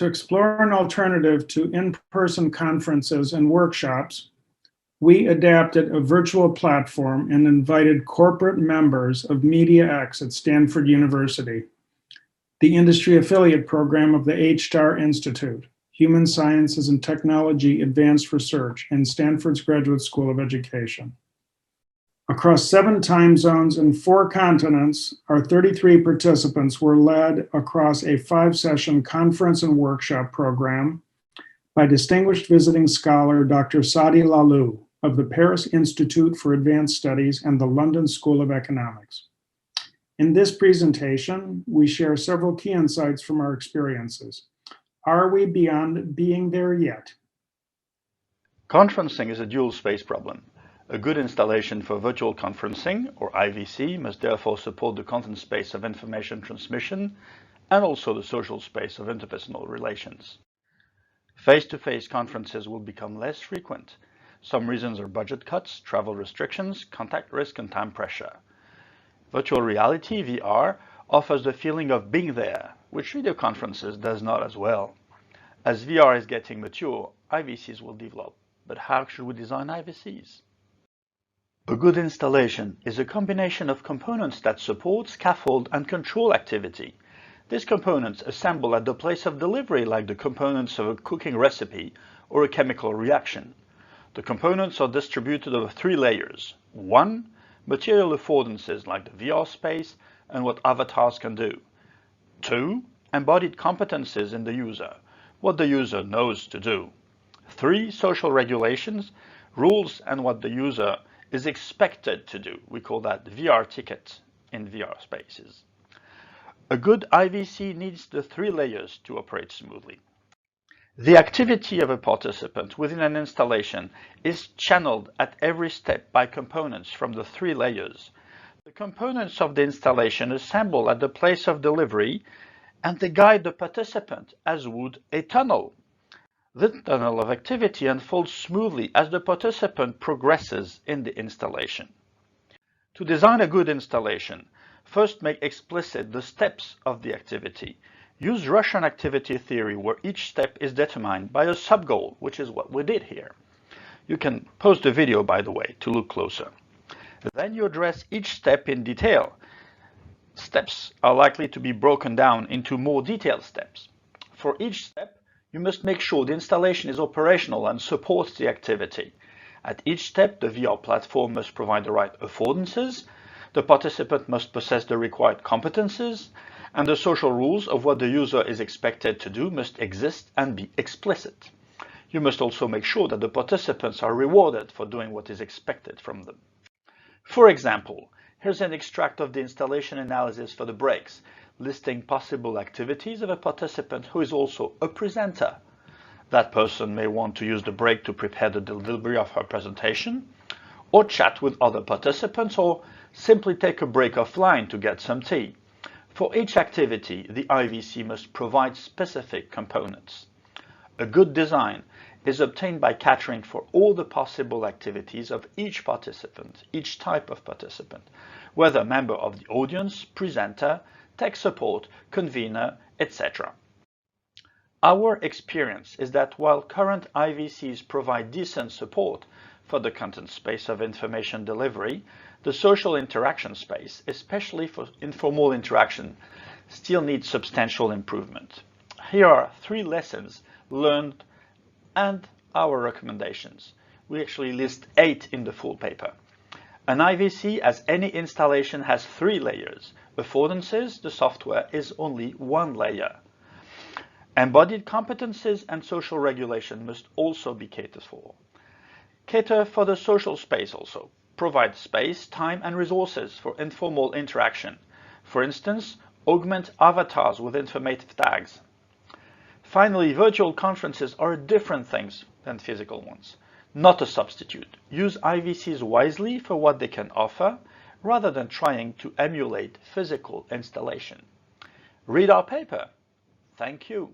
To explore an alternative to in-person conferences and workshops, we adapted a virtual platform and invited corporate members of MediaX at Stanford University, the industry affiliate program of the H-STAR Institute, Human Sciences and Technology Advanced Research, and Stanford's Graduate School of Education. Across 7 time zones and 4 continents, our 33 participants were led across a 5-session conference and workshop program by distinguished visiting scholar Dr. Saadi Lahlou of the Paris Institute for Advanced Studies and the London School of Economics. In this presentation, we share several key insights from our experiences. Are we beyond being there yet? Conferencing is a dual space problem. A good installation for virtual conferencing, or IVC, must therefore support the content space of information transmission and also the social space of interpersonal relations. Face-to-face conferences will become less frequent. Some reasons are budget cuts, travel restrictions, contact risk, and time pressure. Virtual reality, VR, offers the feeling of being there, which video conferences does not as well. As VR is getting mature, IVCs will develop. But how should we design IVCs? A good installation is a combination of components that support, scaffold, and control activity. These components assemble at the place of delivery like the components of a cooking recipe or a chemical reaction. The components are distributed over 3 layers. 1. Material affordances like the VR space and what avatars can do. 2. Embodied competencies in the user, what the user knows to do. 3. Social regulations, rules, and what the user is expected to do. We call that VR ticket in VR spaces. A good IVC needs the 3 layers to operate smoothly. The activity of a participant within an installation is channeled at every step by components from the 3 layers. The components of the installation assemble at the place of delivery and they guide the participant as would a tunnel. The tunnel of activity unfolds smoothly as the participant progresses in the installation. To design a good installation, first make explicit the steps of the activity. Use Russian activity theory where each step is determined by a sub-goal, which is what we did here. You can pause the video, by the way, to look closer. Then you address each step in detail. Steps are likely to be broken down into more detailed steps. For each step, you must make sure the installation is operational and supports the activity. At each step, the VR platform must provide the right affordances, the participant must possess the required competences, and the social rules of what the user is expected to do must exist and be explicit. You must also make sure that the participants are rewarded for doing what is expected from them. For example, here's an extract of the installation analysis for the breaks, listing possible activities of a participant who is also a presenter. That person may want to use the break to prepare the delivery of her presentation, or chat with other participants, or simply take a break offline to get some tea. For each activity, the IVC must provide specific components. A good design is obtained by catering for all the possible activities of each participant, each type of participant, whether member of the audience, presenter, tech support, convener, etc. Our experience is that while current IVCs provide decent support for the content space of information delivery, the social interaction space, especially for informal interaction, still needs substantial improvement. Here are 3 lessons learned and our recommendations. We actually list 8 in the full paper. An IVC, as any installation, has 3 layers. Affordances, the software, is only 1 layer. Embodied competences and social regulation must also be catered for. Cater for the social space also. Provide space, time, and resources for informal interaction. For instance, augment avatars with informative tags. Finally, virtual conferences are different things than physical ones, not a substitute. Use IVCs wisely for what they can offer, rather than trying to emulate physical installation. Read our paper. Thank you.